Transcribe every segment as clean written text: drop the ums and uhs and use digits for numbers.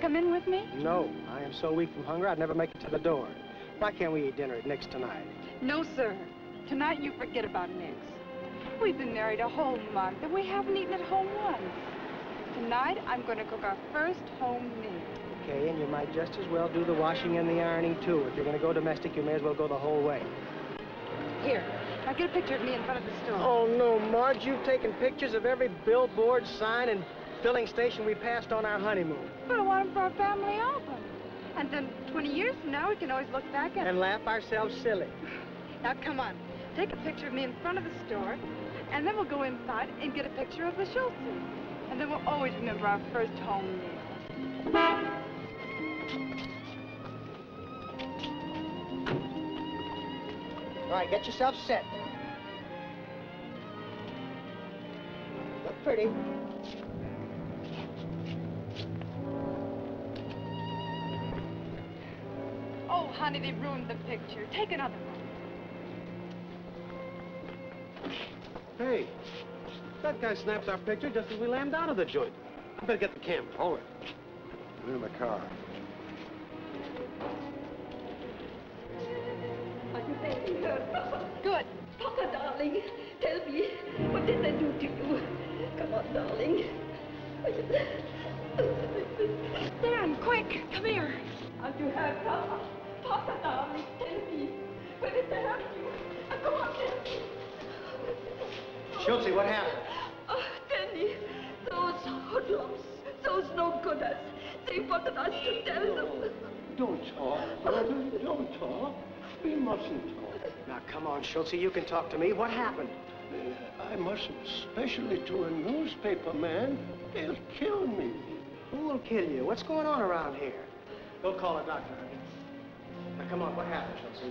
come in with me? No, I am so weak from hunger I'd never make it to the door. Why can't we eat dinner at Nick's tonight? No, sir. Tonight you forget about Nick's. We've been married a whole month and we haven't eaten at home once. Tonight I'm going to cook our first home meal. Okay, and you might just as well do the washing and the ironing too. If you're going to go domestic, you may as well go the whole way. Here, now get a picture of me in front of the store. Oh, no, Marge, you've taken pictures of every billboard, sign, and filling station we passed on our honeymoon. But I want them for our family album. And then 20 years from now, we can always look back at and laugh ourselves silly. Now, come on. Take a picture of me in front of the store, and then we'll go inside and get a picture of the Schultzes. And then we'll always remember our first home meal. All right, get yourself set. Look pretty. Oh, honey, they ruined the picture. Take another one. Hey, that guy snapped our picture just as we lammed out of the joint. I better get the camera. Hold it. We're in the car. Are you making her? Good. Papa, darling, tell me, what did they do to you? Come on, darling. Dan, quick, come here. Aren't you hurt, Papa? Papa, darling, tell me, where did they hurt you? Come on, tell me. Schultz, what happened? Oh, Danny, those hoodlums, those no-gooders, they wanted us to tell them. Don't talk, brother. Don't talk. We mustn't talk. Now, come on, Schultz, you can talk to me. What happened? I mustn't, especially to a newspaper man. They'll kill me. Who will kill you? What's going on around here? Go call a doctor, honey. Now, come on, what happened, Schultz?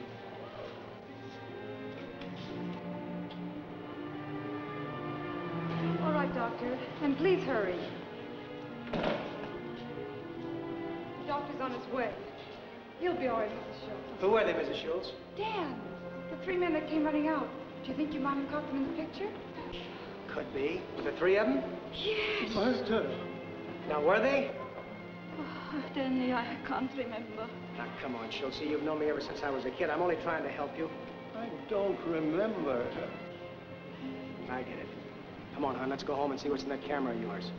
All right, doctor, and please hurry. The doctor's on his way. He'll be all right, Mrs. Schultz. Who are they, Mrs. Schultz? Dan, the three men that came running out. Do you think you might have caught them in the picture? Could be. Were there three of them? Yes. Master. Now, were they? Oh, Danny, I can't remember. Now, come on, Schultz. You've known me ever since I was a kid. I'm only trying to help you. I don't remember. I get it. Come on, hon. Let's go home and see what's in that camera of yours.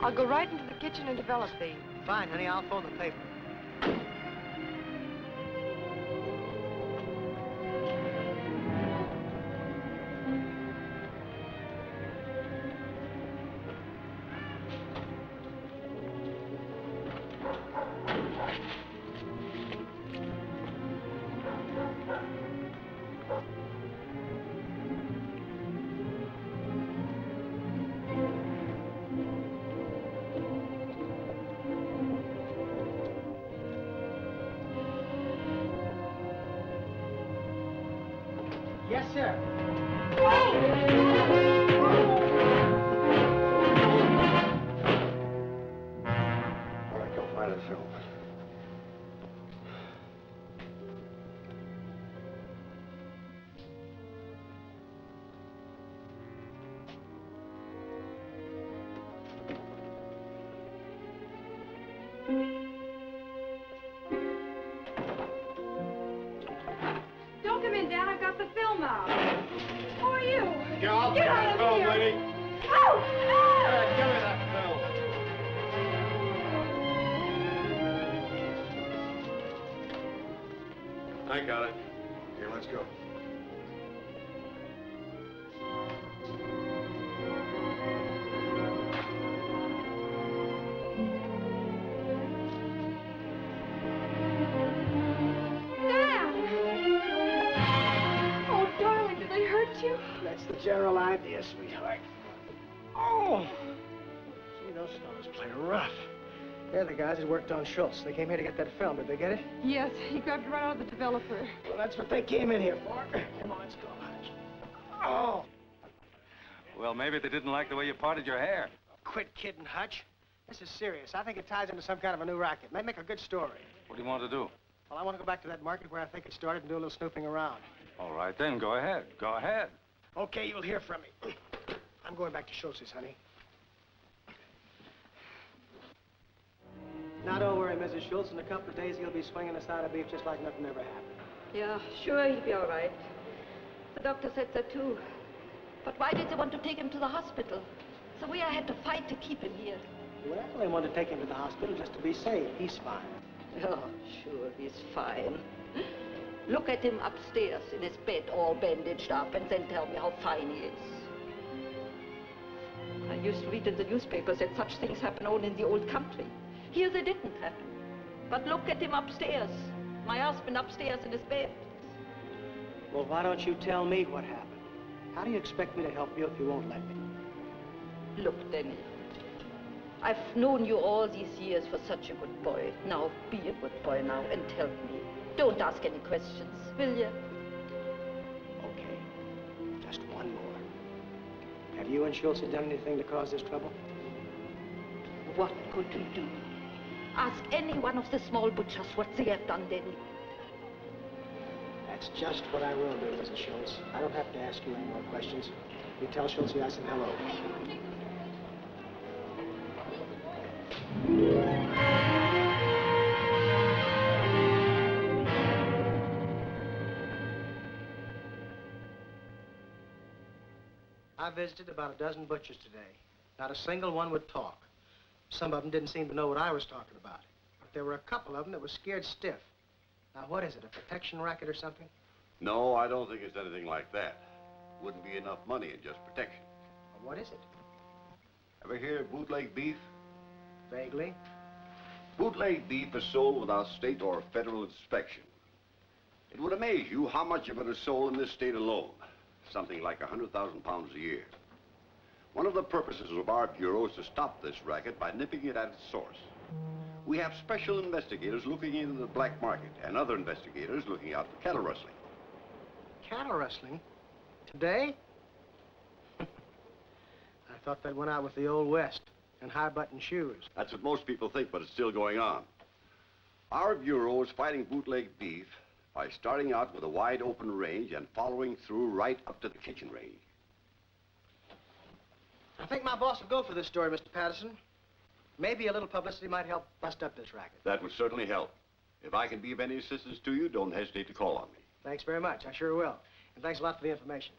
I'll go right into the kitchen and develop these. Fine, honey. I'll phone the paper. Yes, sir. All right, go find a film. Don't come in, Dan. I've got the film out. Who are you? Get out Get out of film, here. lady. Out! Give me that film. I got it. Here, let's go. Dan! Oh, darling, did they hurt idea, sweetheart. Oh! Gee, those fellas play rough. They're the guys that worked on Schultz. They came here to get that film. Did they get it? Yes, he grabbed it right out of the developer. Well, that's what they came in here for. Come on, let's go, Hutch. Oh! Well, maybe they didn't like the way you parted your hair. Quit kidding, Hutch. This is serious. I think it ties into some kind of a new racket. May make a good story. What do you want to do? Well, I want to go back to that market where I think it started and do a little snooping around. All right, then. Go ahead. Go ahead. Okay, you'll hear from me. I'm going back to Schultz's, honey. Now, don't worry, Mrs. Schultz. In a couple of days, he'll be swinging a side of beef just like nothing ever happened. Yeah, sure, he'll be all right. The doctor said so, too. But why did they want to take him to the hospital? So we had to fight to keep him here. Well, they wanted to take him to the hospital just to be safe. He's fine. Oh, sure, he's fine. Look at him upstairs in his bed, all bandaged up, and then tell me how fine he is. I used to read in the newspapers that such things happen only in the old country. Here they didn't happen. But look at him upstairs. My husband upstairs in his bed. Well, why don't you tell me what happened? How do you expect me to help you if you won't let me? Look, Denny, I've known you all these years for such a good boy. Now, be a good boy now and help me. Don't ask any questions, will you? Okay. Just one more. Have you and Schultz done anything to cause this trouble? What could we do? Ask any one of the small butchers what they have done, Denny. That's just what I will do, Mrs. Schultz. I don't have to ask you any more questions. You tell Schultz I said hello. I visited about a dozen butchers today. Not a single one would talk. Some of them didn't seem to know what I was talking about. But there were a couple of them that were scared stiff. Now, what is it, a protection racket or something? No, I don't think it's anything like that. Wouldn't be enough money in just protection. Well, what is it? Ever hear of bootleg beef? Vaguely. Bootleg beef is sold without state or federal inspection. It would amaze you how much of it is sold in this state alone. Something like 100,000 pounds a year. One of the purposes of our bureau is to stop this racket by nipping it at its source. We have special investigators looking into the black market and other investigators looking out for cattle rustling. Cattle rustling? Today? I thought that went out with the Old West and high-button shoes. That's what most people think, but it's still going on. Our bureau is fighting bootleg beef by starting out with a wide open range and following through right up to the kitchen range. I think my boss will go for this story, Mr. Patterson. Maybe a little publicity might help bust up this racket. That would certainly help. If I can be of any assistance to you, don't hesitate to call on me. Thanks very much. I sure will. And thanks a lot for the information.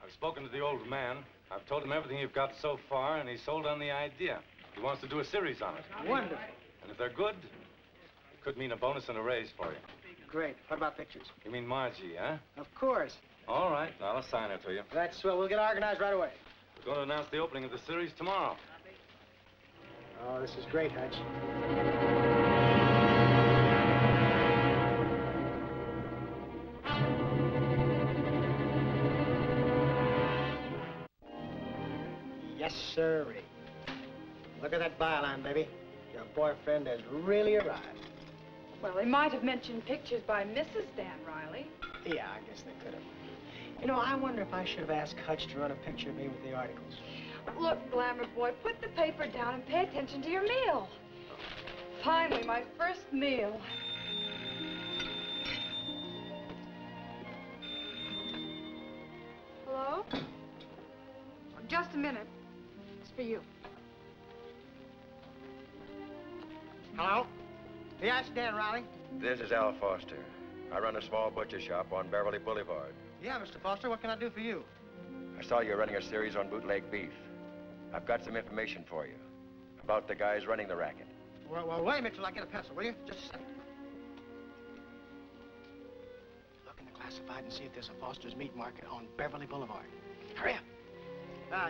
I've spoken to the old man. I've told him everything you've got so far, and he's sold on the idea. He wants to do a series on it. Wonderful. And if they're good, it could mean a bonus and a raise for you. Great. What about pictures? You mean Margie, huh? Of course. All right, I'll assign her to you. That's swell. We'll get organized right away. We're going to announce the opening of the series tomorrow. Oh, this is great, Hutch. Yes, sirree. Look at that byline, baby. Your boyfriend has really arrived. Well, they might have mentioned pictures by Mrs. Dan Reilly. Yeah, I guess they could have. You know, I wonder if I should have asked Hutch to run a picture of me with the articles. Look, Glamour Boy, put the paper down and pay attention to your meal. Finally, my first meal. Hello? Oh, just a minute. It's for you. Hello? Yeah, it's Dan Reilly. This is Al Foster. I run a small butcher shop on Beverly Boulevard. Yeah, Mr. Foster, what can I do for you? I saw you running a series on bootleg beef. I've got some information for you about the guys running the racket. Well, wait a minute till I get a pencil, will you? Just a second. Look in the classified and see if there's a Foster's Meat Market on Beverly Boulevard. Hurry up.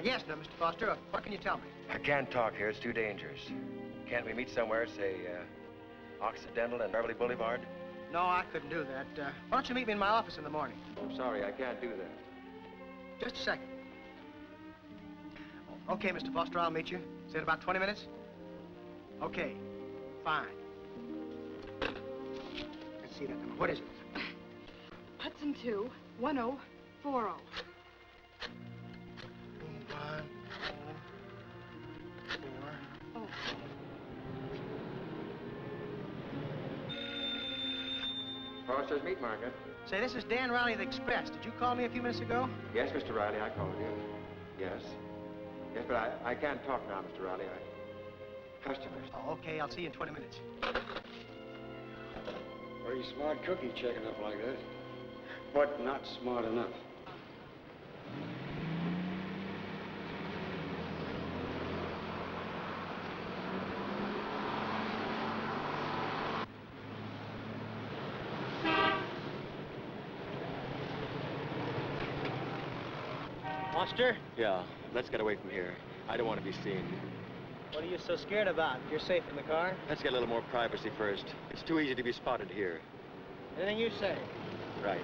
Yes, now, Mr. Foster, what can you tell me? I can't talk here. It's too dangerous. Can't we meet somewhere, say, Occidental and Beverly Boulevard? No, I couldn't do that. Why don't you meet me in my office in the morning? I'm sorry, I can't do that. Just a second. Okay, Mr. Foster, I'll meet you. Say in about 20 minutes? Okay, fine. Let's see that number. What is it? Hudson 2, 1040. 1, 4. Foster's meat market. Say, this is Dan Reilly of the Express. Did you call me a few minutes ago? Yes, Mr. Reilly, I called you. Yes. Yes, but I can't talk now, Mr. Reilly. Customers. Oh, okay, I'll see you in 20 minutes. Very smart cookie checking up like that. But not smart enough. Foster? Yeah, let's get away from here. I don't want to be seen. What are you so scared about? You're safe in the car? Let's get a little more privacy first. It's too easy to be spotted here. Anything you say. Right.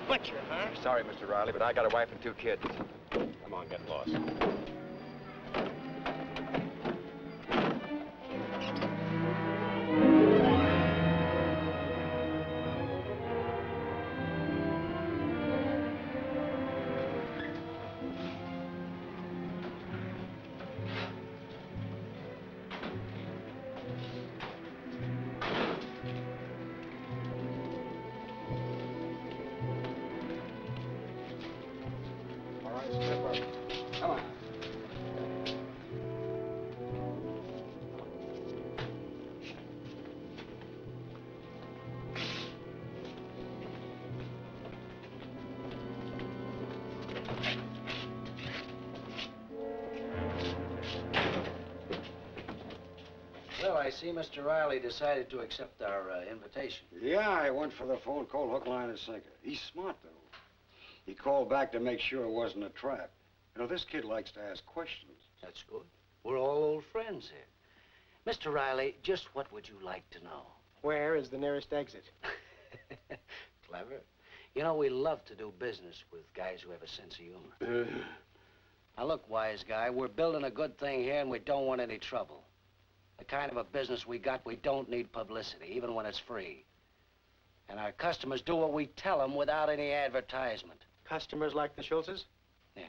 Butcher, huh? Sorry, Mr. Reilly, but I got a wife and 2 kids. Come on, get lost. Come on. Well, I see Mr. Reilly decided to accept our invitation. Yeah, I went for the phone call, hook, line, and sinker. He's smart, though. He called back to make sure it wasn't a trap. You know, this kid likes to ask questions. That's good. We're all old friends here. Mr. Reilly, just what would you like to know? Where is the nearest exit? Clever. You know, we love to do business with guys who have a sense of humor. Now, look, wise guy, we're building a good thing here, and we don't want any trouble. The kind of a business we got, we don't need publicity, even when it's free. And our customers do what we tell them without any advertisement. Customers like the Schultzes? Yeah,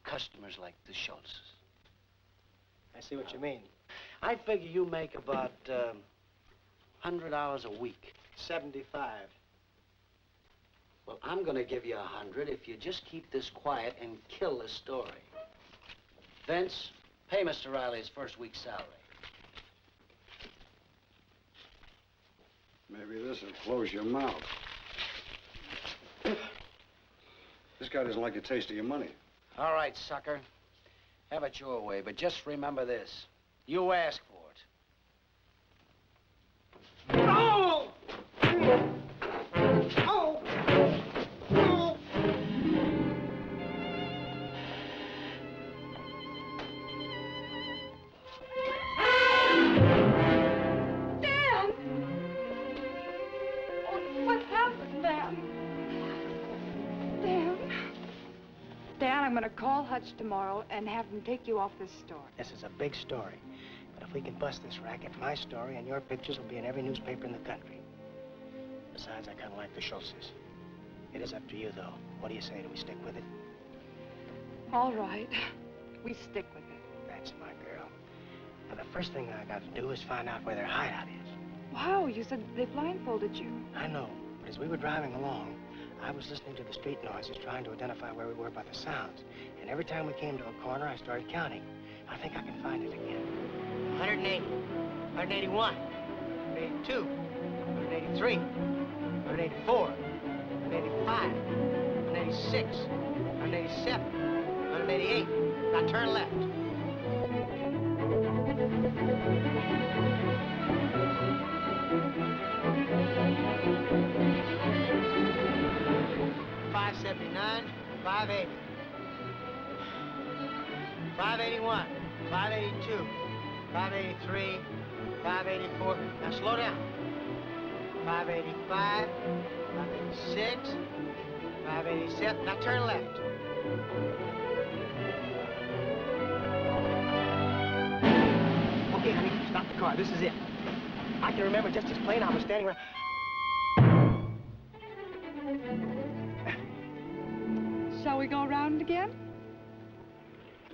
customers like the Schultzes. I see what you mean. I figure you make about $100 a week. 75. Well, I'm gonna give you 100 if you just keep this quiet and kill this story. Vince, pay Mr. Reilly his first week's salary. Maybe this will close your mouth. This guy doesn't like the taste of your money. All right, sucker. Have it your way, but just remember this. You asked for it. Oh! Oh! Oh! Dan! Oh, what happened, Dan? Dan? Dan, I'm going to call Hutch tomorrow and have him take you off this story. This is a big story. But if we can bust this racket, my story and your pictures will be in every newspaper in the country. Besides, I kind of like the Schultzes. It is up to you, though. What do you say? Do we stick with it? All right. We stick with it. That's my girl. Now, the first thing I got to do is find out where their hideout is. Wow, you said they blindfolded you. I know, but as we were driving along, I was listening to the street noises, trying to identify where we were by the sounds. And every time we came to a corner, I started counting. I think I can find it again. 180, 181, 182, 183, 184, 185, 186, 187, 188. Now turn left. $579, 580, 581, 582, 583, 584. Now slow down. 585, 586, 587. Now turn left. Okay, honey, stop the car. This is it. I can remember just as plain. I was standing right. Shall we go around again?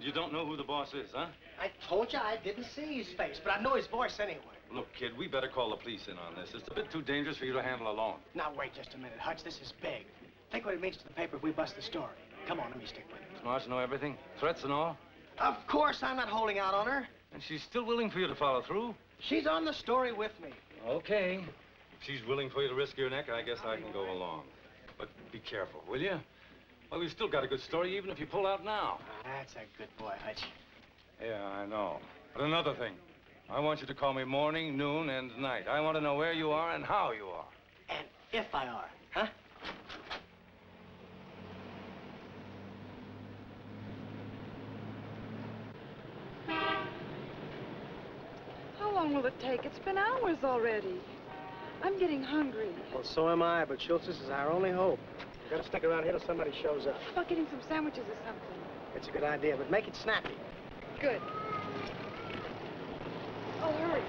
You don't know who the boss is, huh? I told you I didn't see his face, but I know his voice anyway. Look, kid, we better call the police in on this. It's a bit too dangerous for you to handle alone. Now, wait just a minute, Hutch. This is big. Think what it means to the paper if we bust the story. Come on, let me stick with it. Does Marge know everything? Threats and all? Of course, I'm not holding out on her. And she's still willing for you to follow through? She's on the story with me. Okay. If she's willing for you to risk your neck, I guess I can go along. But be careful, will you? Well, we've still got a good story, even if you pull out now. That's a good boy, Hutch. Yeah, I know. But another thing. I want you to call me morning, noon, and night. I want to know where you are and how you are. And if I are, huh? How long will it take? It's been hours already. I'm getting hungry. Well, so am I, but Schultz's is our only hope. We've got to stick around here till somebody shows up. How about getting some sandwiches or something? It's a good idea, but make it snappy. Good. Oh, hurry.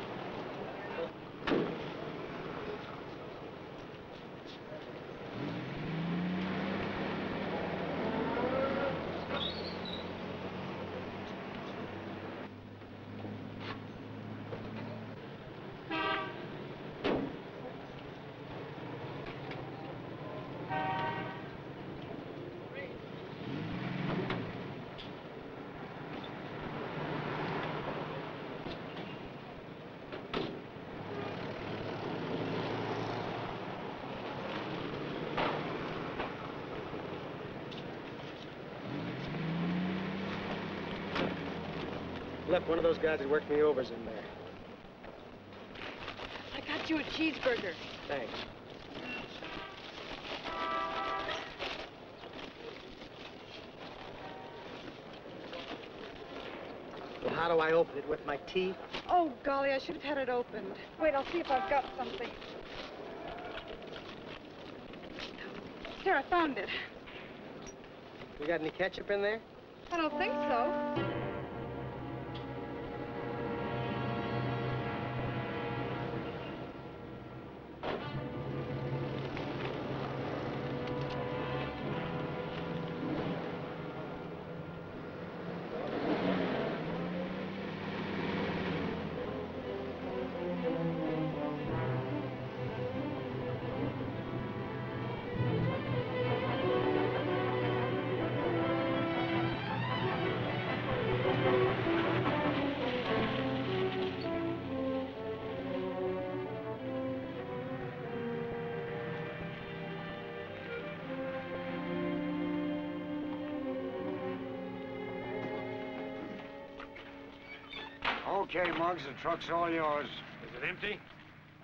Look, one of those guys that worked me over's in there. I got you a cheeseburger. Thanks. Well, how do I open it? With my teeth? Oh, golly, I should have had it opened. Wait, I'll see if I've got something. Here, I found it. You got any ketchup in there? I don't think so. Okay, Muggs, the truck's all yours. Is it empty?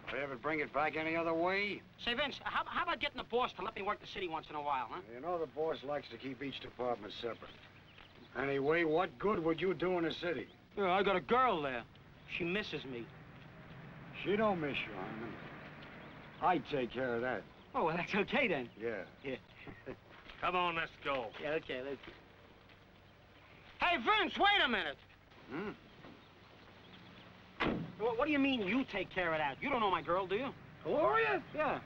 If I ever bring it back any other way? Say, Vince, how about getting the boss to let me work the city once in a while, huh? You know the boss likes to keep each department separate. Anyway, what good would you do in the city? Yeah, I got a girl there. She misses me. She don't miss you, Herman. I take care of that. Oh, well, that's okay, then. Yeah. Yeah. Come on, let's go. Yeah, okay, let's... Hey, Vince, wait a minute. Hmm? What do you mean you take care of that? You don't know my girl, do you? Gloria? Yeah.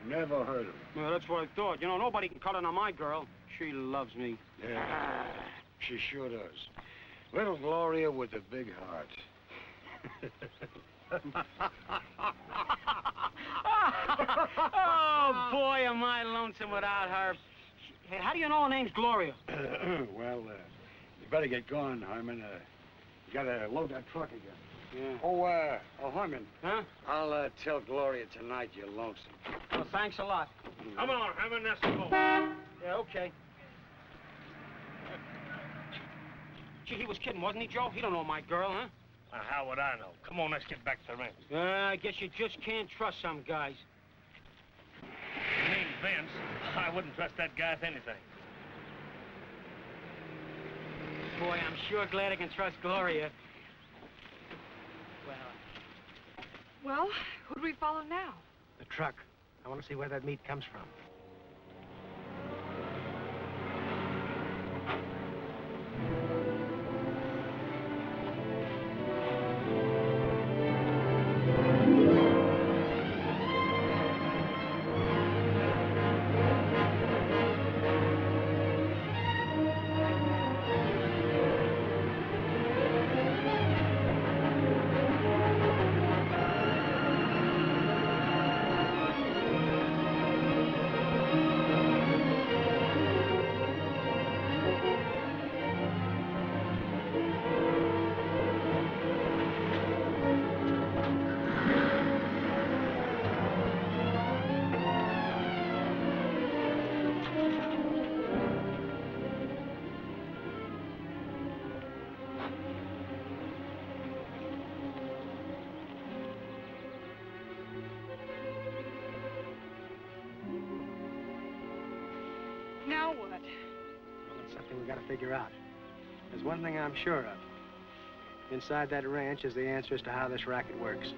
Never heard of her. Well, that's what I thought. You know, nobody can cut in on my girl. She loves me. Yeah, she sure does. Little Gloria with a big heart. Oh, boy, am I lonesome without her. Hey, how do you know her name's Gloria? Well, you better get going, Herman. You gotta load that truck again. Yeah. Oh, Herman. Huh? I'll tell Gloria tonight you're lonesome. Well, thanks a lot. Come on, Herman, let's go. Yeah, okay. Gee, he was kidding, wasn't he, Joe? He don't know my girl, huh? How would I know? Come on, let's get back to the ranch. I guess you just can't trust some guys. Your name's Vince. I wouldn't trust that guy with anything. Boy, I'm sure glad I can trust Gloria. Well, who do we follow now? The truck. I want to see where that meat comes from. Now what? Well, it's something we got to figure out. There's one thing I'm sure of. Inside that ranch is the answer as to how this racket works.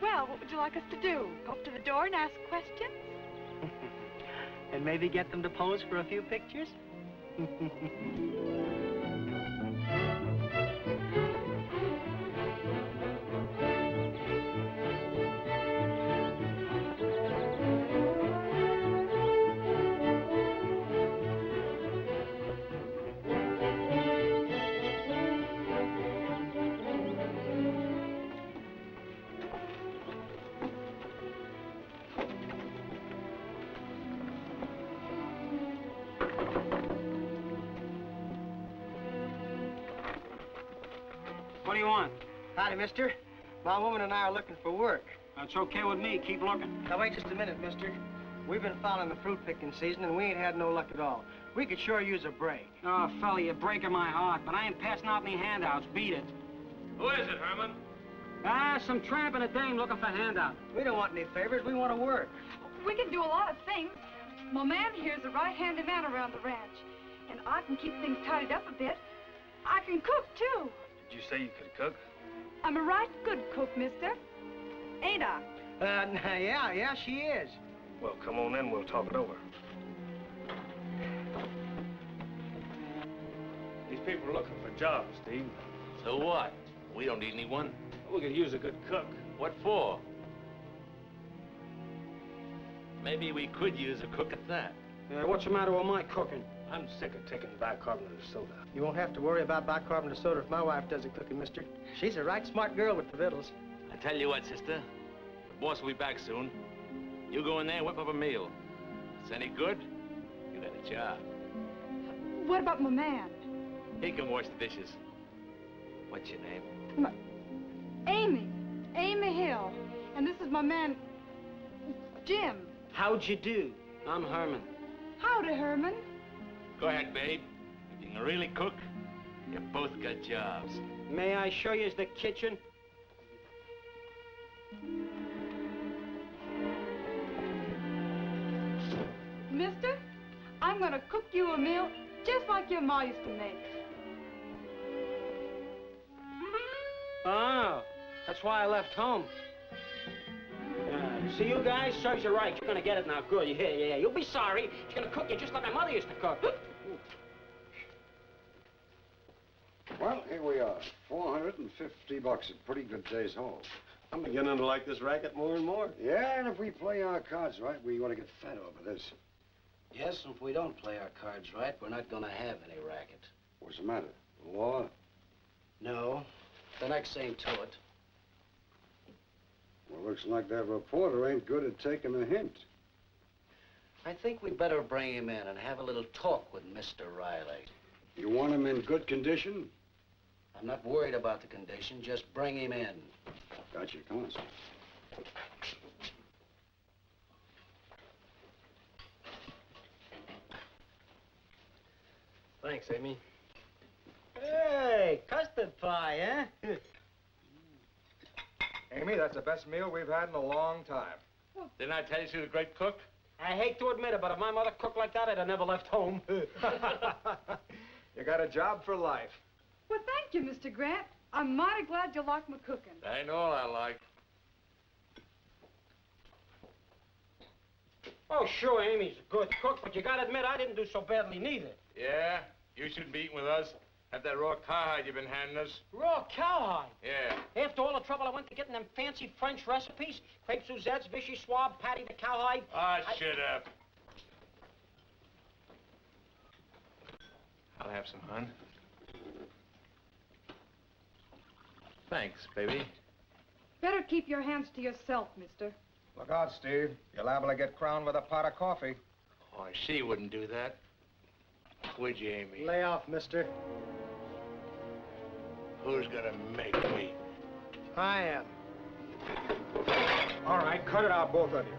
Well, what would you like us to do? Go up to the door and ask questions? And maybe get them to pose for a few pictures? What do you want? Howdy, mister. My woman and I are looking for work. That's okay with me. Keep looking. Now, wait just a minute, mister. We've been following the fruit picking season, and we ain't had no luck at all. We could sure use a break. Oh, fella, you're breaking my heart, but I ain't passing out any handouts. Beat it. Who is it, Herman? Some tramp and a dame looking for handouts. We don't want any favors. We want to work. We can do a lot of things. My man here's a right-handed man around the ranch. And I can keep things tidied up a bit. I can cook, too. Did you say you could cook? I'm a right good cook, mister. Ain't I? Yeah, she is. Well, come on in, we'll talk it over. These people are looking for jobs, Steve. So what? We don't need anyone. We could use a good cook. What for? Maybe we could use a cook at that. What's the matter with my cooking? I'm sick of taking bicarbonate of soda. You won't have to worry about bicarbonate of soda if my wife does the cooking, mister. She's a right smart girl with the victuals. I tell you what, sister. The boss will be back soon. You go in there and whip up a meal. If it's any good, you got a job. What about my man? He can wash the dishes. What's your name? Amy. Amy Hill. And this is my man, Jim. How'd you do? I'm Herman. Howdy, Herman. Go ahead, babe. If you can really cook, you both got jobs. May I show you the kitchen? Mister, I'm gonna cook you a meal just like your ma used to make. Oh, that's why I left home. See, you guys, serves you right. You're gonna get it now. Good, yeah. You'll be sorry. She's gonna cook you just like my mother used to cook. Well, here we are. $450. A pretty good day's haul. I'm beginning to like this racket more and more. Yeah, and if we play our cards right, we ought to get fat over this. Yes, and if we don't play our cards right, we're not gonna have any racket. What's the matter? The law? No, the next thing to it. Well, looks like that reporter ain't good at taking a hint. I think we better bring him in and have a little talk with Mr. Reilly. You want him in good condition? I'm not worried about the condition. Just bring him in. Gotcha. Come on, Steve. Thanks, Amy. Hey, custard pie, huh? Amy, that's the best meal we've had in a long time. Didn't I tell you she was a great cook? I hate to admit it, but if my mother cooked like that, I'd have never left home. You got a job for life. Well, thank you, Mr. Grant. I'm mighty glad you like my cooking. That ain't all I like. Oh, sure, Amy's a good cook, but you gotta admit I didn't do so badly neither. Yeah? You shouldn't be eating with us. Have that raw cowhide you've been handing us. Raw cowhide? Yeah. After all the trouble I went to getting them fancy French recipes, crepe Suzettes, Vichy Swab, Patty the cowhide. Ah, shut up. I'll have some, hon. Thanks, baby. Better keep your hands to yourself, mister. Look out, Steve. You're liable to get crowned with a pot of coffee. Oh, she wouldn't do that. Would you, Amy? Lay off, mister. Who's gonna make me? I am. All right, cut it out, both of you.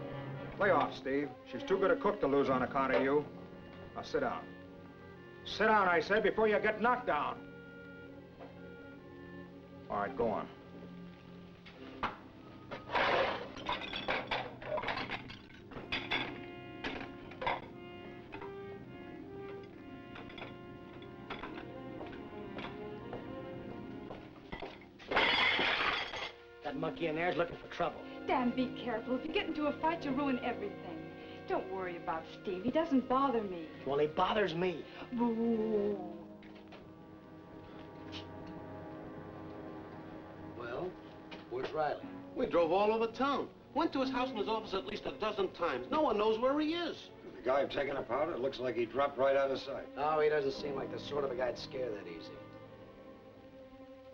Lay off, Steve. She's too good a cook to lose on account of you. Now, sit down. Sit down, I said, before you get knocked down. All right, go on. That monkey in there's looking for trouble. Dan, be careful. If you get into a fight, you'll ruin everything. Don't worry about Steve. He doesn't bother me. Well, he bothers me. Boo. Well, where's Reilly? We drove all over town. Went to his house and his office at least a dozen times. No one knows where he is. The guy taking a powder, it looks like he dropped right out of sight. No, he doesn't seem like the sort of a guy to scare that easy.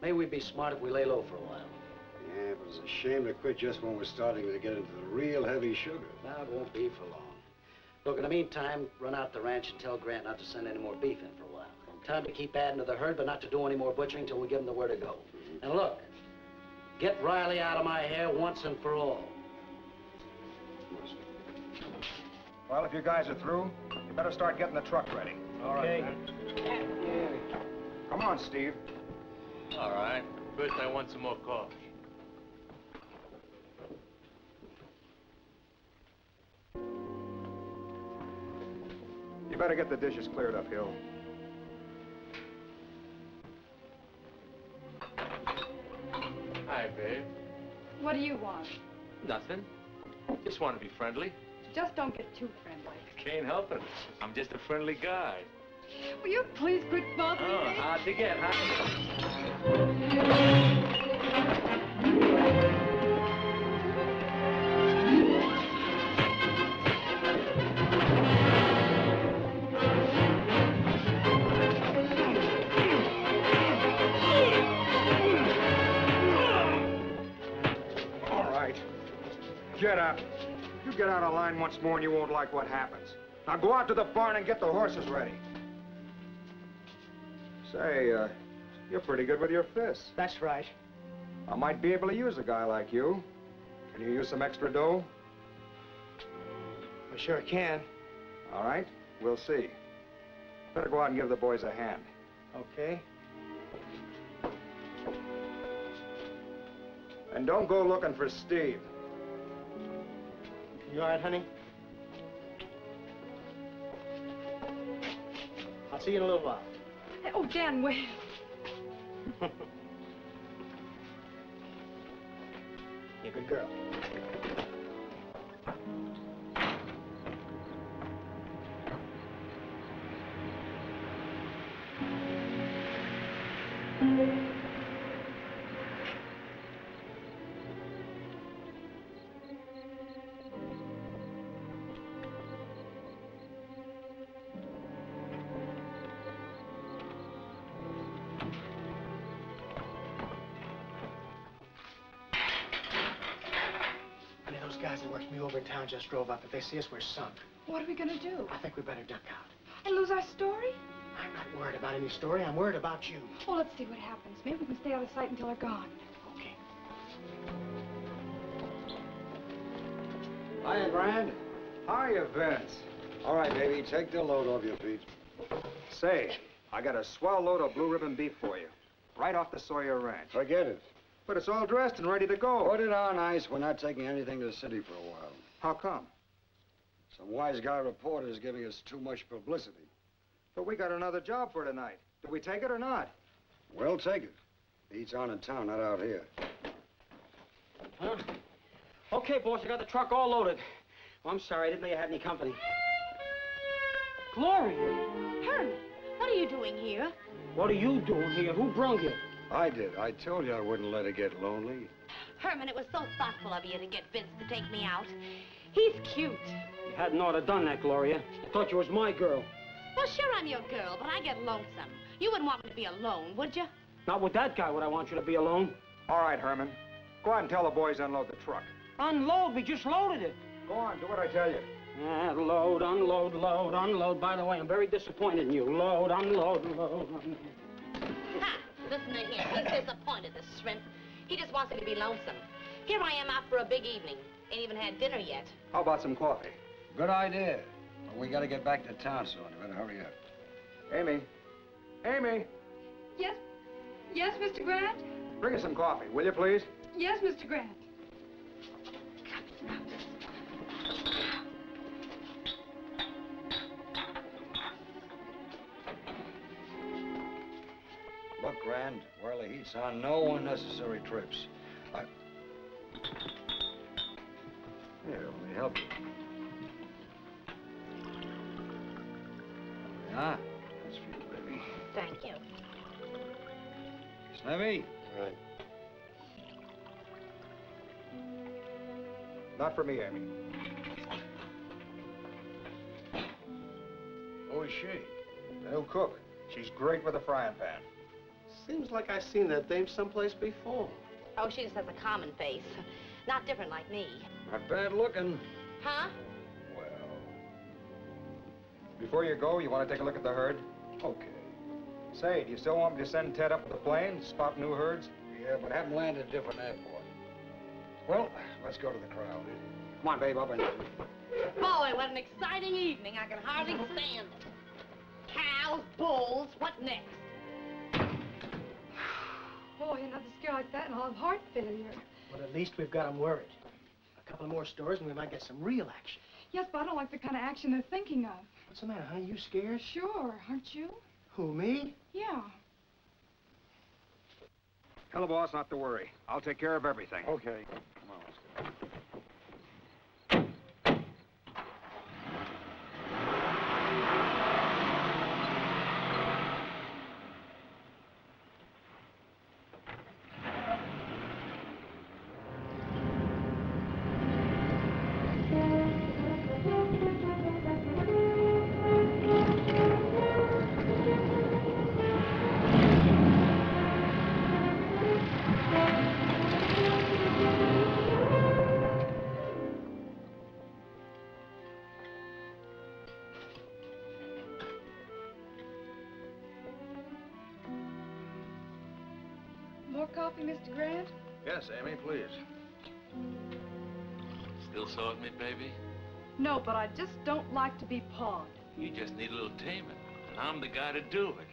Maybe we'd be smart if we lay low for a while. Yeah, but it's a shame to quit just when we're starting to get into the real heavy sugar. No, it won't be for long. Look, in the meantime, run out the ranch and tell Grant not to send any more beef in for a while. Tell him to keep adding to the herd, but not to do any more butchering till we give him the where to go. And look, get Reilly out of my hair once and for all. Well, if you guys are through, you better start getting the truck ready. All right, man. Yeah. Come on, Steve. All right. First, I want some more coffee. You better get the dishes cleared up, Hill. Hi, babe. What do you want? Nothing. Just want to be friendly. Just don't get too friendly. Can't help it. I'm just a friendly guy. Will you please quit bothering Oh, me? hard to get, huh? All right. Get up. You get out of line once more and you won't like what happens. Now go out to the barn and get the horses ready. Say, you're pretty good with your fists. That's right. I might be able to use a guy like you. Can you use some extra dough? I sure can. All right, we'll see. Better go out and give the boys a hand. Okay. And don't go looking for Steve. You all right, honey? I'll see you in a little while. Oh, Dan, wait. You're a good girl. Those guys that worked me over in town just drove up. If they see us, we're sunk. What are we gonna do? I think we better duck out. And lose our story? I'm not worried about any story. I'm worried about you. Well, let's see what happens. Maybe we can stay out of sight until they're gone. Okay. Hiya, Grand. How are you, Vince? All right, baby, take the load off your feet. Say, I got a swell load of blue ribbon beef for you. Right off the Sawyer Ranch. Forget it. But it's all dressed and ready to go. Put it on ice. We're not taking anything to the city for a while. How come? Some wise guy reporter is giving us too much publicity. But we got another job for tonight. Do we take it or not? Well, take it. He's on in town, not out here. Huh? Okay, boss, I got the truck all loaded. Oh, I'm sorry, I didn't know you had any company. Gloria! Herman, what are you doing here? What are you doing here? Who brung you? I did. I told you I wouldn't let her get lonely. Herman, it was so thoughtful of you to get Vince to take me out. He's cute. You hadn't ought to done that, Gloria. I thought you was my girl. Well, sure, I'm your girl, but I get lonesome. You wouldn't want me to be alone, would you? Not with that guy would I want you to be alone. All right, Herman. Go out and tell the boys to unload the truck. Unload? We just loaded it. Go on, do what I tell you. Load, unload, load, unload. By the way, I'm very disappointed in you. Load, unload, load, unload. Ha! Listen to him. He's disappointed, this shrimp. He just wants me to be lonesome. Here I am out for a big evening. Ain't even had dinner yet. How about some coffee? Good idea. But we gotta get back to town soon. You better hurry up. Amy. Amy, Yes? Yes, Mr. Grant? bring us some coffee, will you, please? Yes, Mr. Grant. Look, Grand, while the heat's on, no unnecessary trips. Here, let me help you. Yeah, that's for you, baby. Thank you. Sniffy? Right. Not for me, Amy. Who is she? The new cook. She's great with a frying pan. Seems like I seen that dame someplace before. Oh, she just has a common face. Not different like me. Not bad looking. Huh? Well, Before you go, you want to take a look at the herd? okay. Say, do you still want me to send Ted up with the plane, spot new herds? Yeah, but have them land at a different airport. Well, let's go to the crowd. Come on, babe, up in. Boy, what an exciting evening. I can hardly stand it. Cows, bulls, what next? Boy, another scare like that and I'll have heart failure. But at least we've got them worried. A couple of more stories and we might get some real action. Yes, but I don't like the kind of action they're thinking of. What's the matter, honey? You scared? Sure, aren't you? Who, me? Yeah. Tell the boss not to worry. I'll take care of everything. Okay. Come on, let's go. More coffee, Mr. Grant? Yes, Amy, please. Still sore at me, baby? No, but I just don't like to be pawed. You just need a little taming, and I'm the guy to do it.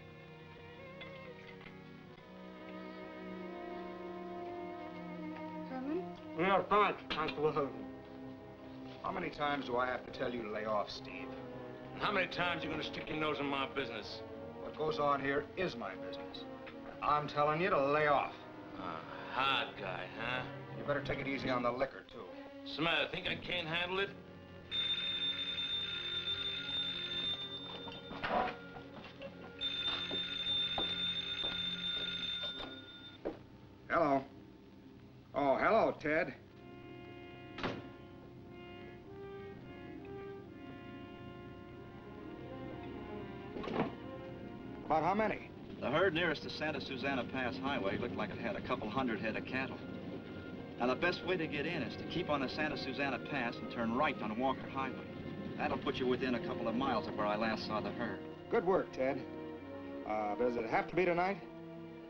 Herman? No, thanks, Constable. How many times do I have to tell you to lay off, Steve? And how many times you gonna stick your nose in my business? What goes on here is my business. I'm telling you to lay off. Hard guy, huh? You better take it easy on the liquor, too. What's the matter? Think I can't handle it? Hello. Oh, hello, Ted. About how many? The herd nearest the Santa Susana Pass Highway looked like it had a couple hundred head of cattle. Now, the best way to get in is to keep on the Santa Susana Pass and turn right on Walker Highway. That'll put you within a couple of miles of where I last saw the herd. Good work, Ted. Does it have to be tonight?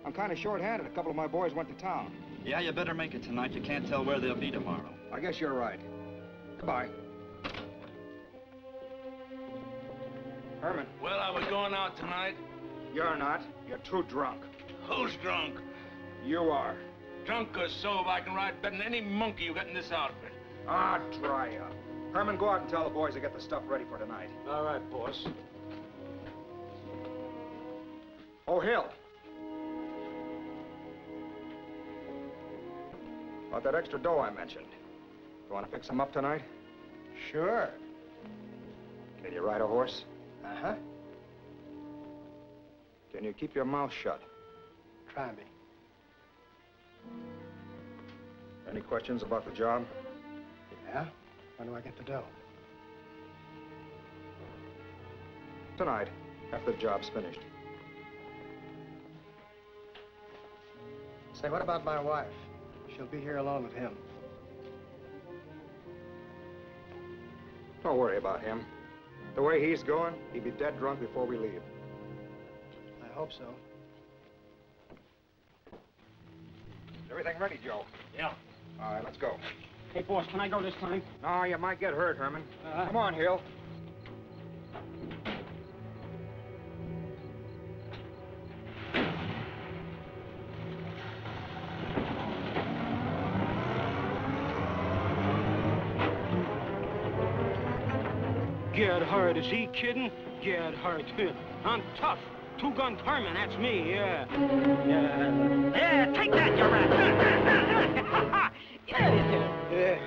I'm kind of short-handed. A couple of my boys went to town. Yeah, you better make it tonight. You can't tell where they'll be tomorrow. I guess you're right. Goodbye. Herman. Well, I was going out tonight. You're not. You're too drunk. Who's drunk? You are. Drunk or sober, I can ride better than any monkey you got in this outfit. Ah, dry up. Herman, go out and tell the boys to get the stuff ready for tonight. All right, boss. Oh, Hill. About that extra dough I mentioned. You want to pick some up tonight? Sure. Can you ride a horse? Uh-huh. Can you keep your mouth shut? Try me. Any questions about the job? Yeah? When do I get the dough? Tonight, after the job's finished. Say, what about my wife? She'll be here alone with him. Don't worry about him. The way he's going, he'll be dead drunk before we leave. I hope so. Is everything ready, Joe? Yeah. All right, let's go. Hey, boss, can I go this time? No, you might get hurt, Herman. Come on, Hill. Get hurt, is he kidding? Get hurt. I'm tough. Two-gun Herman, that's me, yeah. Yeah, take that, you rat. Yeah.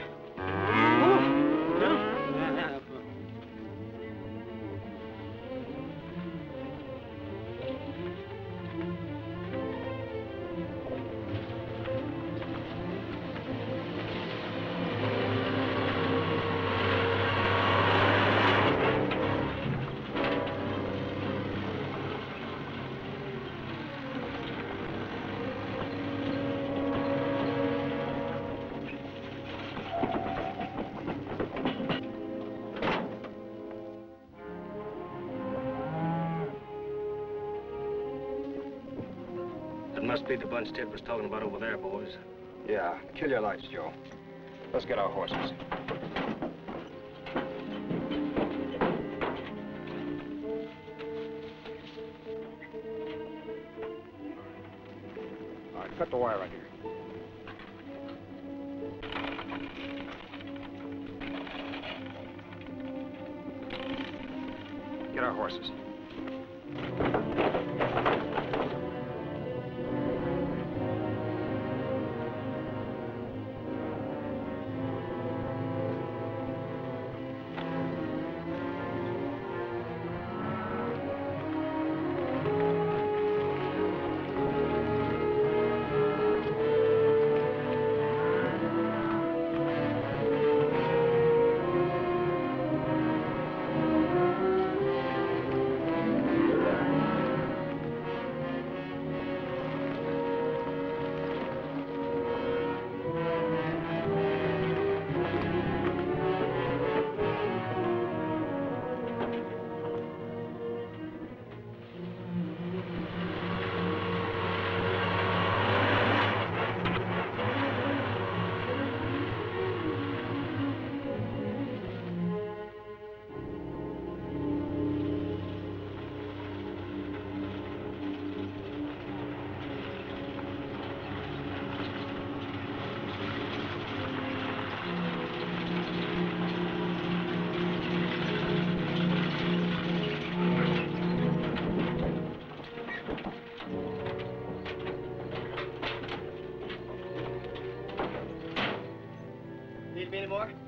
Must be the bunch Ted was talking about over there, boys. Yeah, kill your lights, Joe. Let's get our horses. All right, cut the wire right here. Get our horses.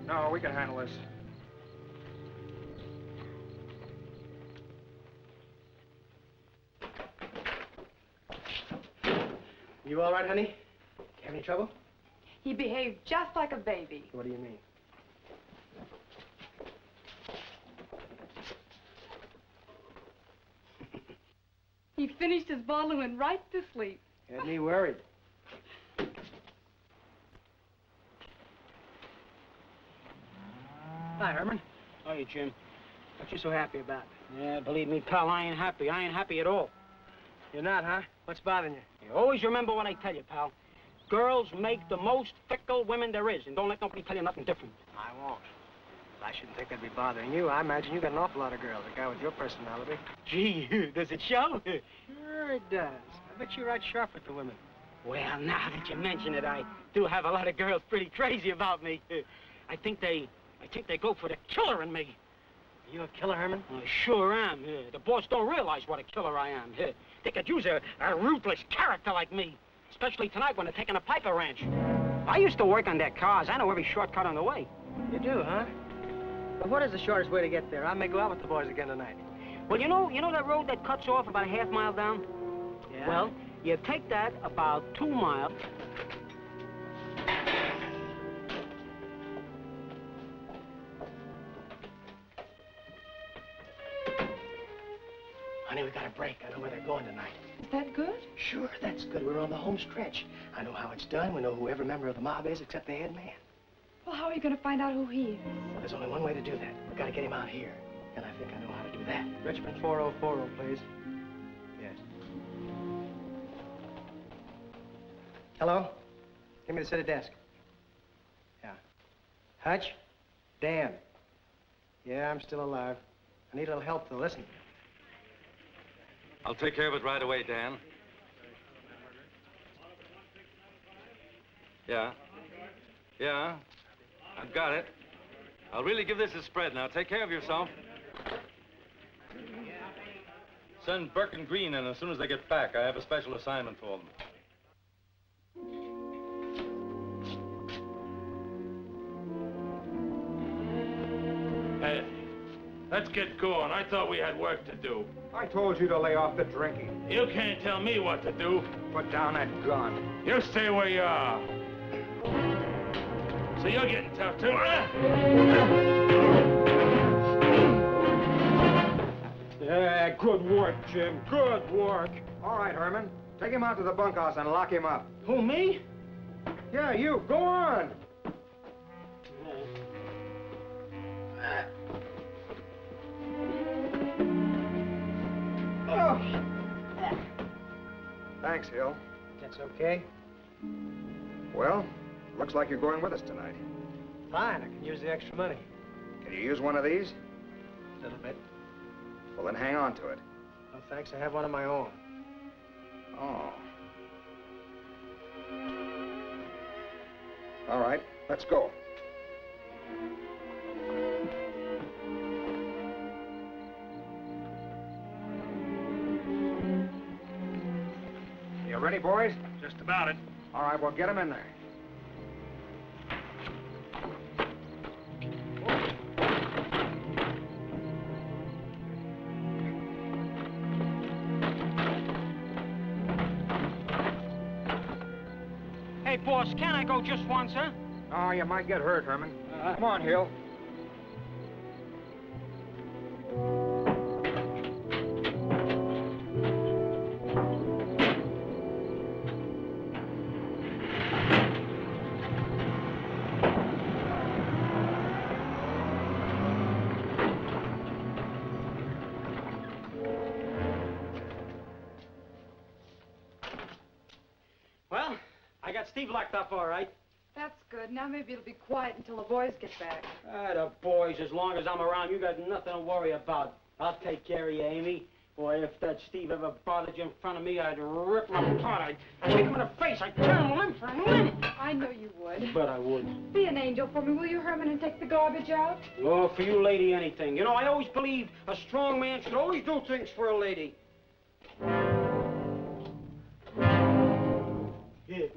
No, we can handle this. You all right, honey? Have any trouble? He behaved just like a baby. What do you mean? He finished his bottle and went right to sleep. Had me worried. Hi, Herman. How are you, Jim? What you so happy about? Yeah, believe me, pal, I ain't happy. I ain't happy at all. You're not, huh? What's bothering you? You always remember what I tell you, pal. Girls make the most fickle women there is, and don't let nobody tell you nothing different. I won't. I shouldn't think that'd be bothering you. I imagine you got an awful lot of girls, a guy with your personality. Gee, does it show? Sure it does. I bet you're right sharp with the women. Well, now that you mention it, I do have a lot of girls pretty crazy about me. I think they go for the killer in me. Are you a killer, Herman? I sure am. The boss don't realize what a killer I am. They could use a ruthless character like me, especially tonight when they're taking a piper ranch. I used to work on their cars. I know every shortcut on the way. You do, huh? Well, what is the shortest way to get there? I may go out with the boys again tonight. Well, you know that road that cuts off about a half mile down? Yeah? Well, you take that about 2 miles. Honey, we got a break. I know where they're going tonight. Is that good? Sure, that's good. We're on the home stretch. I know how it's done. We know who every member of the mob is except the head man. Well, how are you going to find out who he is? Well, there's only one way to do that. We've got to get him out here. And I think I know how to do that. Richmond 4040, please. Yes. Hello? Give me the city desk. Yeah. Hutch? Dan. Yeah, I'm still alive. I need a little help, though. Listen. I'll take care of it right away, Dan. Yeah. Yeah. I've got it. I'll really give this a spread now. Take care of yourself. Send Burke and Green in as soon as they get back. I have a special assignment for them. Hey, let's get going. I thought we had work to do. I told you to lay off the drinking. You can't tell me what to do. Put down that gun. You stay where you are. So you're getting tough, too, huh? Yeah, good work, Jim. Good work. All right, Herman. Take him out to the bunkhouse and lock him up. Who, me? Yeah, you. Go on. Oh. Thanks, Hill. That's okay. Well, looks like you're going with us tonight. Fine, I can use the extra money. Can you use one of these? A little bit. Well, then hang on to it. No, thanks. I have one of my own. Oh. All right, let's go. You ready, boys? Just about it. All right, well, get him in there. Hey, boss, can I go just once, huh? Oh, you might get hurt, Herman. Come on, Hill. Well, I got Steve locked up all right. That's good. Now maybe it'll be quiet until the boys get back. The boys, as long as I'm around, you got nothing to worry about. I'll take care of you, Amy. Boy, if that Steve ever bothered you in front of me, I'd rip him apart. I'd kick him in the face. I'd tear him limb for limb. I know you would. But I wouldn't. Be an angel for me, will you, Herman, and take the garbage out? Oh, for you, lady, anything. You know, I always believed a strong man should always do things for a lady. Yeah.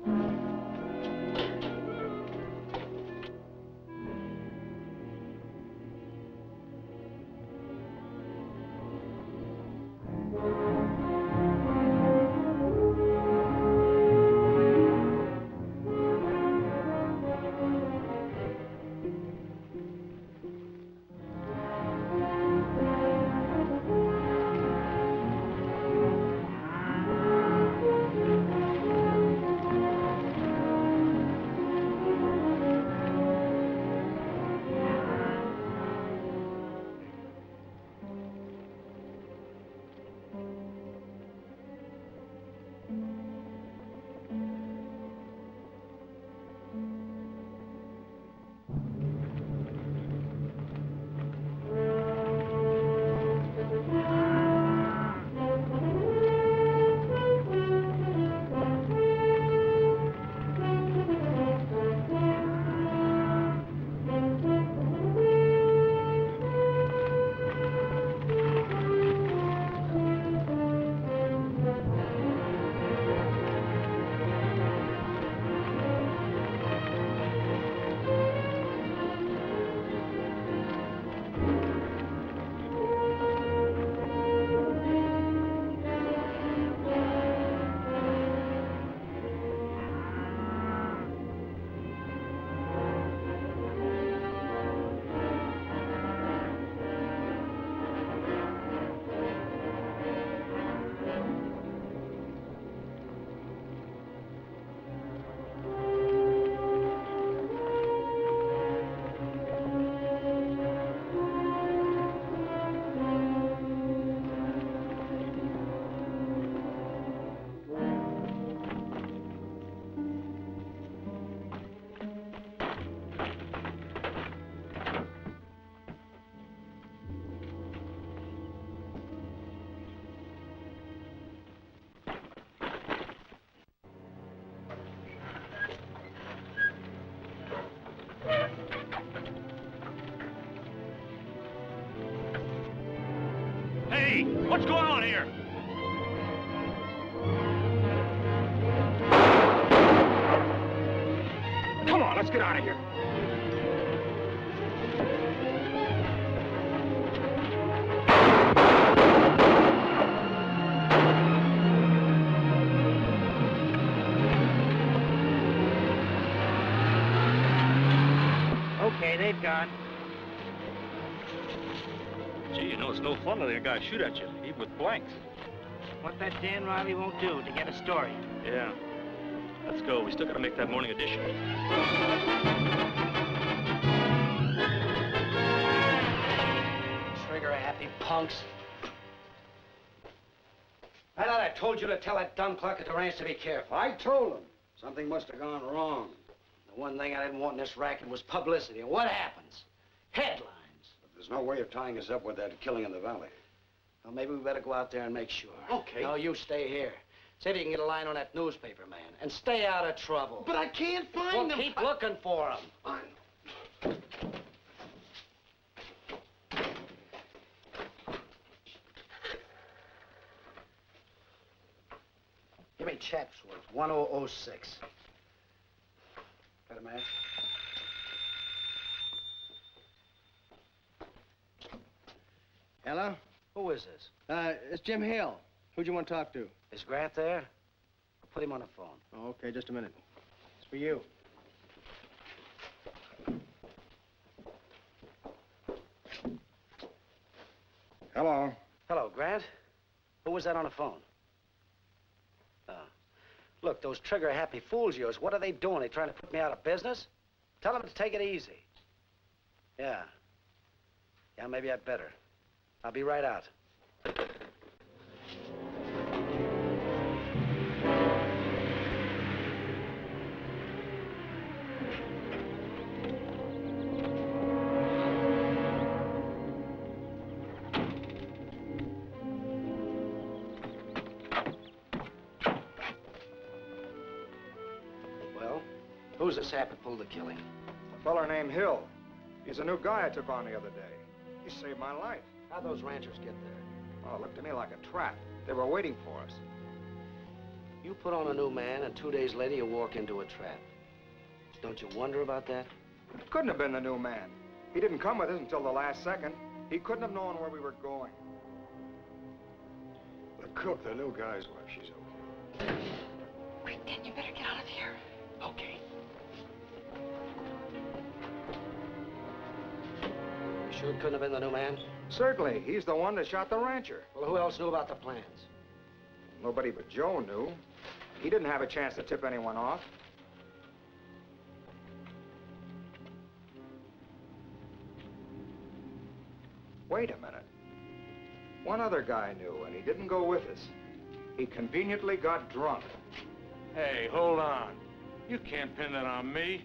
What's going on here? Come on, let's get out of here. Okay, they've gone. Gee, you know, it's no fun letting a guy shoot at you, even with blanks. What that Dan Reilly won't do to get a story. Yeah. Let's go. We still gotta make that morning edition. Trigger-happy punks. I thought I told you to tell that dumb clerk at the ranch to be careful. I told him. Something must have gone wrong. The one thing I didn't want in this racket was publicity. And what happens? Headlines. But there's no way of tying us up with that killing in the valley. Well, maybe we better go out there and make sure. Okay. No, you stay here. See if you can get a line on that newspaper man. And stay out of trouble. But I can't find well, them. Keep looking for him. Give me Chatsworth, 1006. Got a match? Hello? Who is this? It's Jim Hill. Who'd you want to talk to? Is Grant there? I'll put him on the phone. Oh, okay, just a minute. It's for you. Hello. Hello, Grant. Who was that on the phone? Look, those trigger-happy fools of yours, what are they doing? They trying to put me out of business? Tell them to take it easy. Yeah. Yeah, maybe I'd better. I'll be right out. Who's the sap that pulled the killing? A feller named Hill. He's a new guy I took on the other day. He saved my life. How'd those ranchers get there? Oh, it looked to me like a trap. They were waiting for us. You put on a new man, and 2 days later you walk into a trap. Don't you wonder about that? It couldn't have been the new man. He didn't come with us until the last second. He couldn't have known where we were going. The cook, the new guy's wife, she's okay. Quick, Dan, you better get out of here. Okay. You sure it couldn't have been the new man? Certainly. He's the one that shot the rancher. Well, who else knew about the plans? Nobody but Joe knew. He didn't have a chance to tip anyone off. Wait a minute. One other guy knew, and he didn't go with us. He conveniently got drunk. Hey, hold on. You can't pin that on me.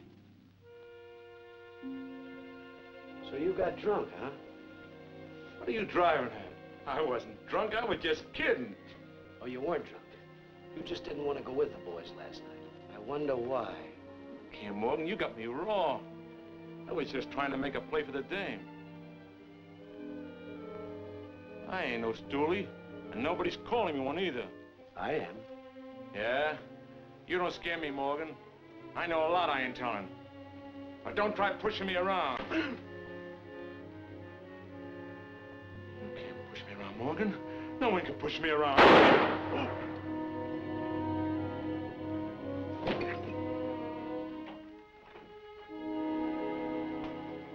So you got drunk, huh? What are you driving at? I wasn't drunk. I was just kidding. Oh, you weren't drunk. You just didn't want to go with the boys last night. I wonder why. Okay, Morgan, you got me wrong. I was just trying to make a play for the dame. I ain't no stoolie, and nobody's calling me one either. I am. Yeah? You don't scare me, Morgan. I know a lot I ain't telling. But don't try pushing me around. You can't push me around, Morgan. No one can push me around.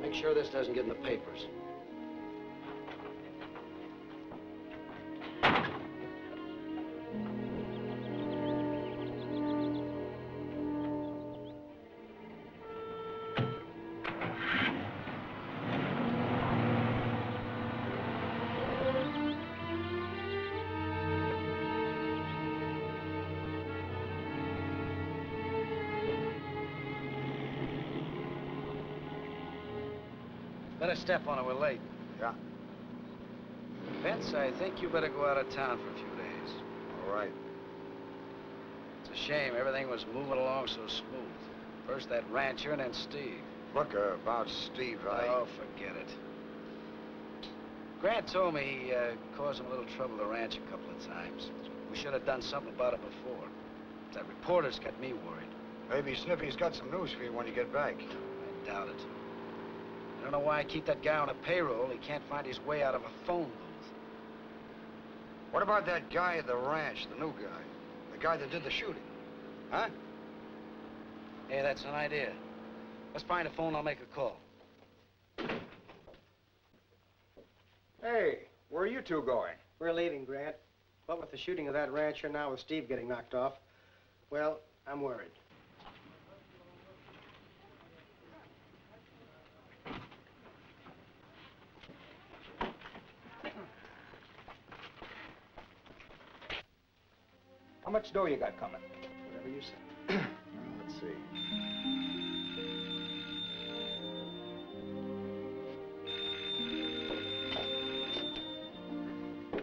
Make sure this doesn't get in the papers. Better step on it, we're late. Yeah. Vince, I think you better go out of town for a few days. All right. It's a shame everything was moving along so smooth. First that rancher and then Steve. Look, about Steve, Oh, forget it. Grant told me he caused him a little trouble at the ranch a couple of times. We should have done something about it before. That reporter's got me worried. Maybe Sniffy's got some news for you when you get back. I doubt it. I don't know why I keep that guy on a payroll. He can't find his way out of a phone booth. What about that guy at the ranch, the new guy? The guy that did the shooting? Huh? Hey, that's an idea. Let's find a phone, I'll make a call. Hey, where are you two going? We're leaving, Grant. What with the shooting of that rancher, now with Steve getting knocked off, well, I'm worried. How much dough you got coming? Whatever you say. Let's see.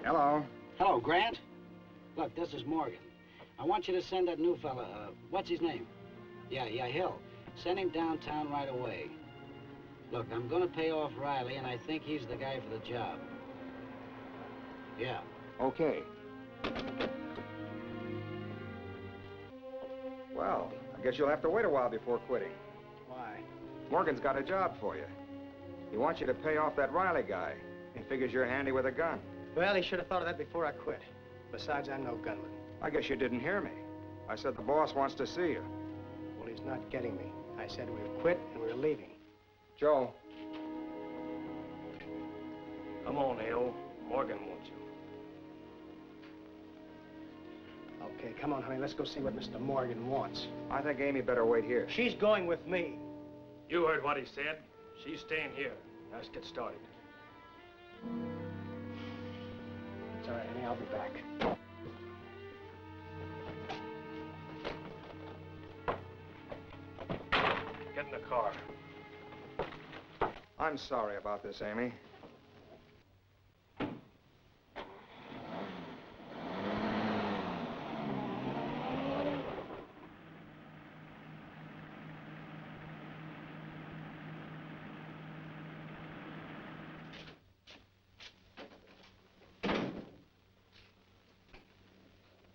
Hello. Hello, Grant. Look, this is Morgan. I want you to send that new fella, what's his name? Yeah, Hill. Send him downtown right away. Look, I'm gonna pay off Reilly, and I think he's the guy for the job. Yeah. Okay. Well, I guess you'll have to wait a while before quitting. Why? Morgan's got a job for you. He wants you to pay off that Reilly guy. He figures you're handy with a gun. Well, he should have thought of that before I quit. Besides, I'm no gunman. I guess you didn't hear me. I said the boss wants to see you. Well, he's not getting me. I said we've quit and we're leaving. Joe. Come on, Hill. Morgan wants you. Okay, come on, honey. Let's go see what Mr. Morgan wants. I think Amy better wait here. She's going with me. You heard what he said. She's staying here. Now let's get started. It's all right, honey. I'll be back. Get in the car. I'm sorry about this, Amy.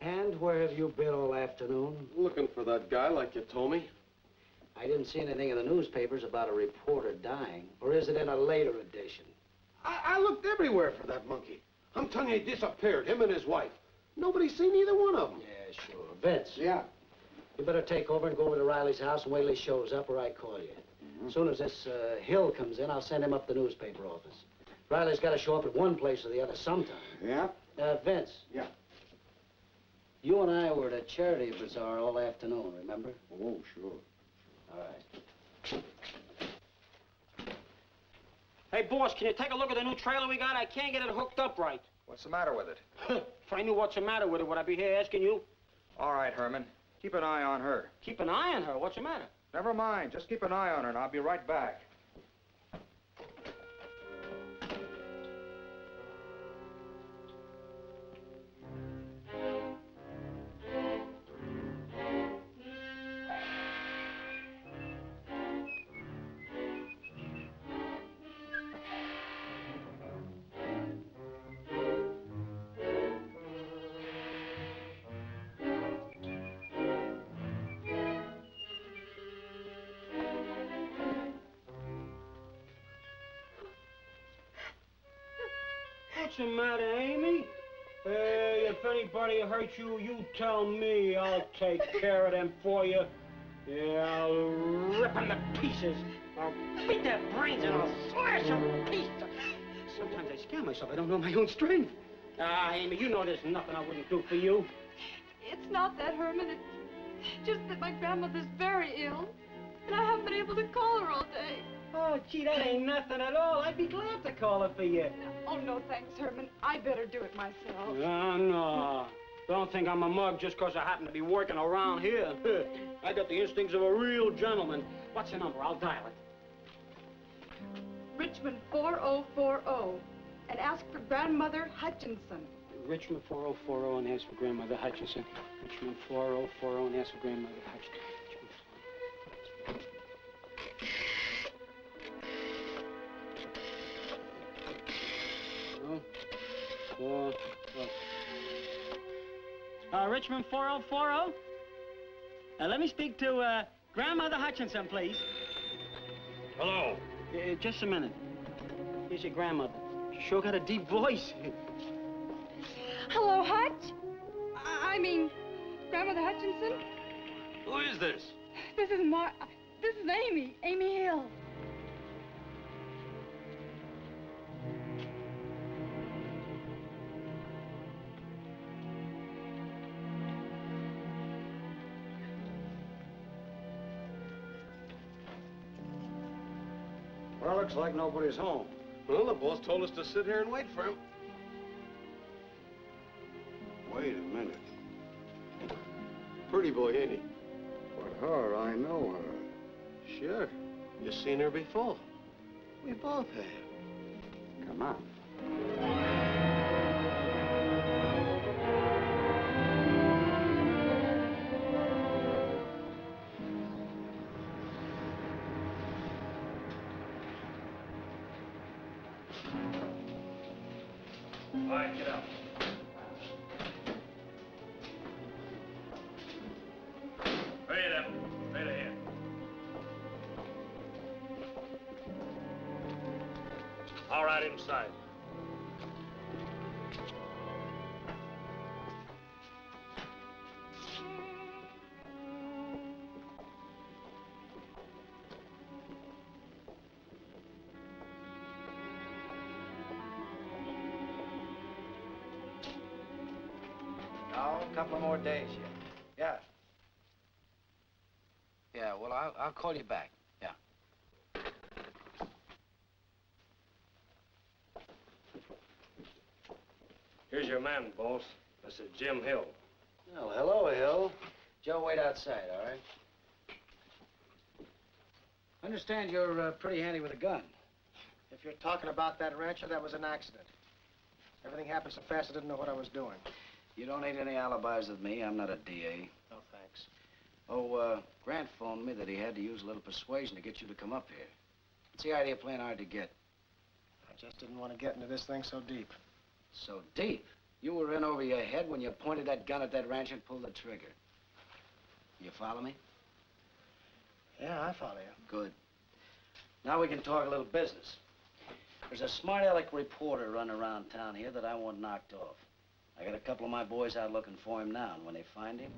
And where have you been all afternoon? Looking for that guy like you told me. I didn't see anything in the newspapers about a reporter dying. Or is it in a later edition? I looked everywhere for that monkey. I'm telling you, he disappeared, him and his wife. Nobody's seen either one of them. Yeah, sure. Vince. Yeah. You better take over and go over to Reilly's house and wait till he shows up or I call you. As soon as this Hill comes in, I'll send him up to the newspaper office. Reilly's got to show up at one place or the other sometime. Yeah? Vince. Yeah. You and I were at a charity bazaar all afternoon, remember? Oh, sure. All right. Hey, boss, can you take a look at the new trailer we got? I can't get it hooked up right. What's the matter with it? If I knew what's the matter with it, would I be here asking you? All right, Herman. Keep an eye on her. Keep an eye on her? What's the matter? Never mind. Just keep an eye on her, and I'll be right back. What's the matter, Amy? Hey, if anybody hurts you, you tell me. I'll take care of them for you. Yeah, I'll rip them to pieces. I'll beat their brains and I'll slash them to pieces. Sometimes I scare myself. I don't know my own strength. Ah, Amy, you know there's nothing I wouldn't do for you. It's not that, Herman. It's just that my grandmother's very ill, and I haven't been able to call her all day. Oh, gee, that ain't nothing at all. I'd be glad to call her for you. Oh, no, thanks, Herman. I better do it myself. No. Don't think I'm a mug just 'cause I happen to be working around here. I got the instincts of a real gentleman. What's your number? I'll dial it. Richmond 4040, and ask for Grandmother Hutchison. Richmond 4040 and ask for Grandmother Hutchison. Richmond 4040 and ask for Grandmother Hutchison. Richmond 4040? Let me speak to Grandmother Hutchison, please. Hello. Just a minute. Here's your grandmother. She sure got a deep voice. Hello, Hutch. I mean, Grandmother Hutchison. Who is this? This is Amy. Amy Hill. Well, looks like nobody's home. Well, the boss told us to sit here and wait for him. Wait a minute. Pretty boy, ain't he? But her, I know her. Sure. You seen her before. We both have. Come on. All right, get out. Hurry it up. Right ahead. All right, inside. A couple more days yet. Yeah. Yeah, well, I'll call you back. Yeah. Here's your man, boss. This is Jim Hill. Well, hello, Hill. Joe, wait outside, all right? Understand you're pretty handy with a gun. If you're talking about that rancher, that was an accident. Everything happened so fast I didn't know what I was doing. You don't need any alibis with me. I'm not a DA. No, thanks. Oh, Grant phoned me that he had to use a little persuasion to get you to come up here. What's the idea of playing hard to get? I just didn't want to get into this thing so deep. So deep? You were in over your head when you pointed that gun at that rancher and pulled the trigger. You follow me? Yeah, I follow you. Good. Now we can talk a little business. There's a smart-aleck reporter running around town here that I want knocked off. I got a couple of my boys out looking for him now, and when they find him...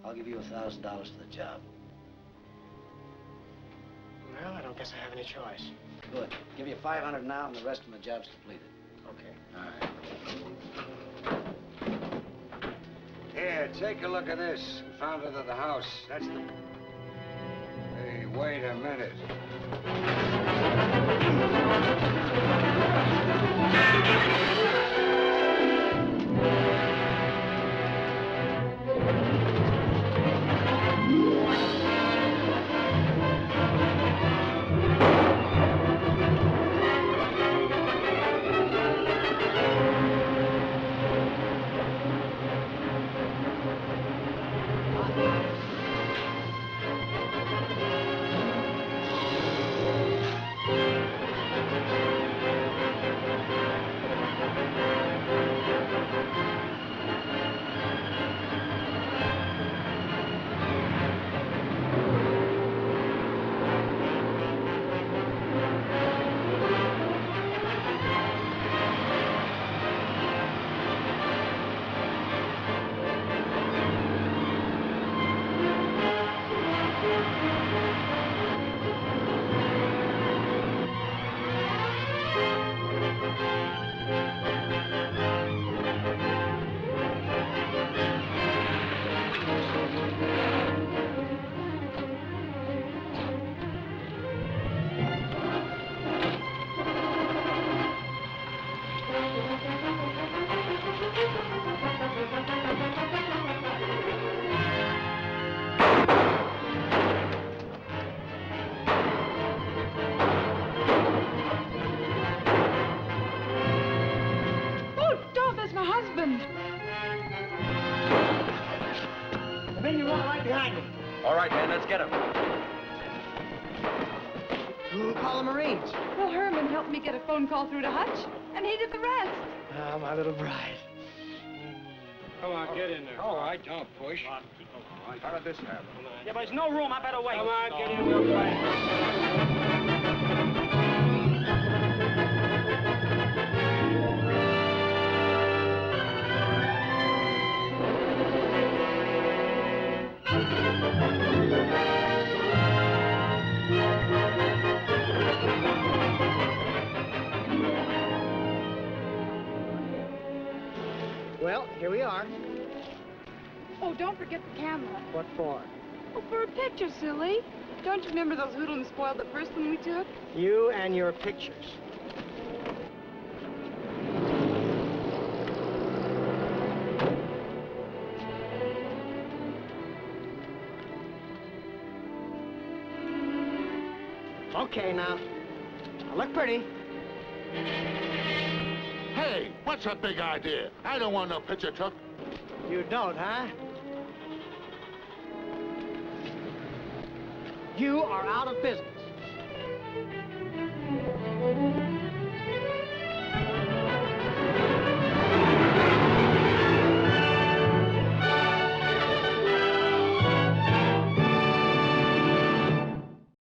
I'll give you $1,000 for the job. Well, I don't guess I have any choice. Good. Give you $500 now, and the rest when the job's completed. Okay. All right. Here, take a look at this. Found it at the house. That's the... Hey, wait a minute. The men you want right behind him. All right, man, let's get him. Who'll call the Marines? Well, Herman helped me get a phone call through to Hutch, and he did the rest. Ah, my little bride. Come on, get in there. All right, don't push. How did this happen? Yeah, but there's no room. I better wait. Come on, get in, we'll fight. Well, here we are. Oh, don't forget the camera. What for? Oh, for a picture, silly. Don't you remember those hoodlums spoiled the first one we took? You and your pictures. Okay, now look pretty. Hey, what's a big idea? I don't want no picture took. You don't, huh? You are out of business.